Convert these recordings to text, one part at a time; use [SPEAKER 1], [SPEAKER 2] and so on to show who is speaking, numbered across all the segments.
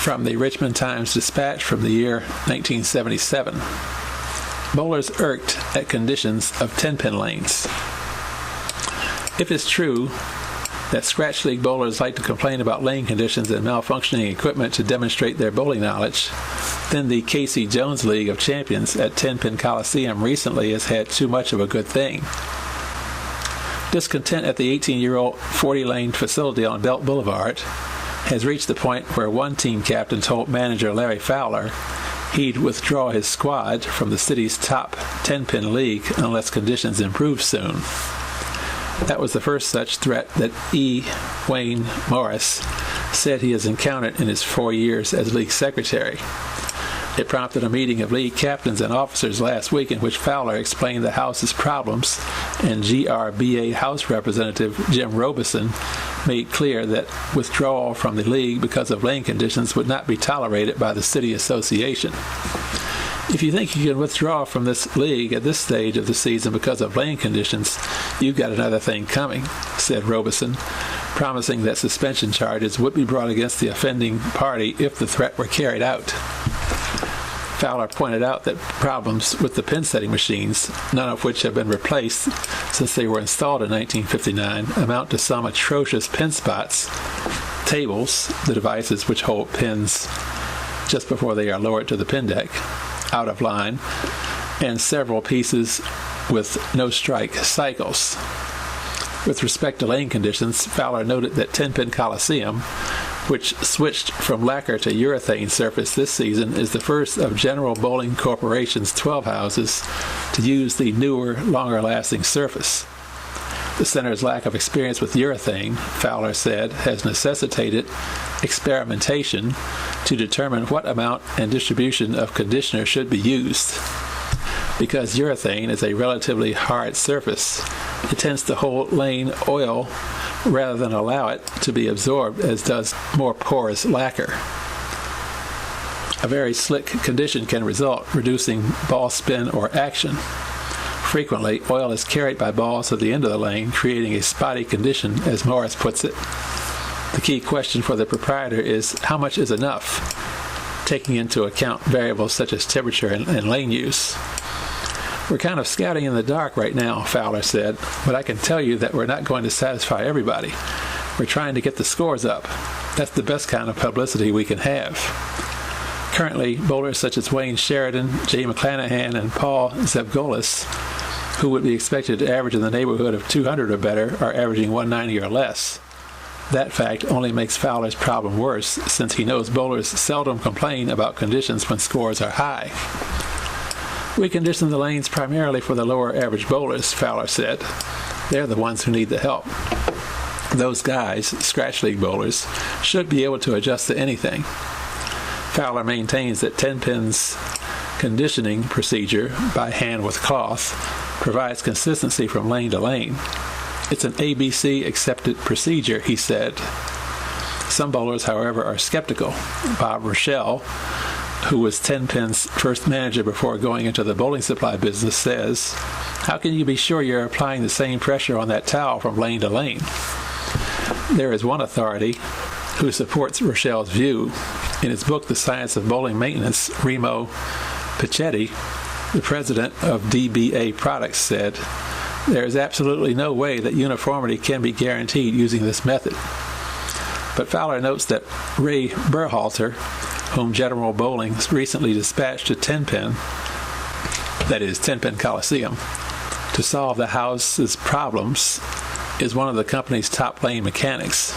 [SPEAKER 1] from the Richmond Times-Dispatch from the year 1977. Bowlers irked at conditions of Tenpin lanes. If it's true that scratch league bowlers like to complain about lane conditions and malfunctioning equipment to demonstrate their bowling knowledge, then the Casey Jones League of Champions at Tenpin Coliseum recently has had too much of a good thing. Discontent at the 18-year-old 40-lane facility on Belt Boulevard has reached the point where one team captain told manager Larry Fowler he'd withdraw his squad from the city's top 10-pin league unless conditions improve soon. That was the first such threat that E. Wayne Morris said he has encountered in his 4 years as league secretary. It prompted a meeting of league captains and officers last week in which Fowler explained the House's problems, and GRBA House Representative Jim Robeson made clear that withdrawal from the league because of lane conditions would not be tolerated by the city association. If you think you can withdraw from this league at this stage of the season because of lane conditions, you've got another thing coming, said Robeson, promising that suspension charges would be brought against the offending party if the threat were carried out. Fowler pointed out that problems with the pin setting machines, none of which have been replaced since they were installed in 1959, amount to some atrocious pin spots, tables, the devices which hold pins just before they are lowered to the pin deck, out of line, and several pieces with no-strike cycles. With respect to lane conditions, Fowler noted that Tenpin Coliseum, which switched from lacquer to urethane surface this season, is the first of General Bowling Corporation's 12 houses to use the newer, longer-lasting surface. The center's lack of experience with urethane, Fowler said, has necessitated experimentation to determine what amount and distribution of conditioner should be used. Because urethane is a relatively hard surface, it tends to hold lane oil rather than allow it to be absorbed, as does more porous lacquer. A very slick condition can result, reducing ball spin or action. Frequently, oil is carried by balls to the end of the lane, creating a spotty condition, as Morris puts it. The key question for the proprietor is how much is enough, taking into account variables such as temperature and lane use. We're kind of scouting in the dark right now, Fowler said, but I can tell you that we're not going to satisfy everybody. We're trying to get the scores up. That's the best kind of publicity we can have. Currently, bowlers such as Wayne Sheridan, Jay McClanahan, and Paul Zebgolis, who would be expected to average in the neighborhood of 200 or better, are averaging 190 or less. That fact only makes Fowler's problem worse, since he knows bowlers seldom complain about conditions when scores are high. We condition the lanes primarily for the lower average bowlers, Fowler said. They're the ones who need the help. Those guys, scratch league bowlers, should be able to adjust to anything. Fowler maintains that Tenpin's conditioning procedure, by hand with cloth, provides consistency from lane to lane. It's an ABC accepted procedure, he said. Some bowlers, however, are skeptical. Bob Rochelle, who was Tenpin's first manager before going into the bowling supply business, says, "How can you be sure you're applying the same pressure on that towel from lane to lane?" There is one authority who supports Rochelle's view. In his book, The Science of Bowling Maintenance, Remo Pichetti, the president of DBA Products, said, "There is absolutely no way that uniformity can be guaranteed using this method." But Fowler notes that Ray Berhalter, whom General Bowling recently dispatched to Tenpin, that is, Tenpin Coliseum, to solve the house's problems, is one of the company's top lane mechanics.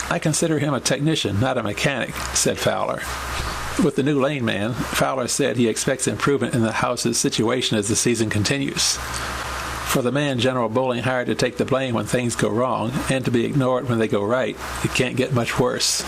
[SPEAKER 1] "I consider him a technician, not a mechanic," said Fowler. With the new lane man, Fowler said he expects improvement in the house's situation as the season continues. For the man General Bowling hired to take the blame when things go wrong and to be ignored when they go right, it can't get much worse.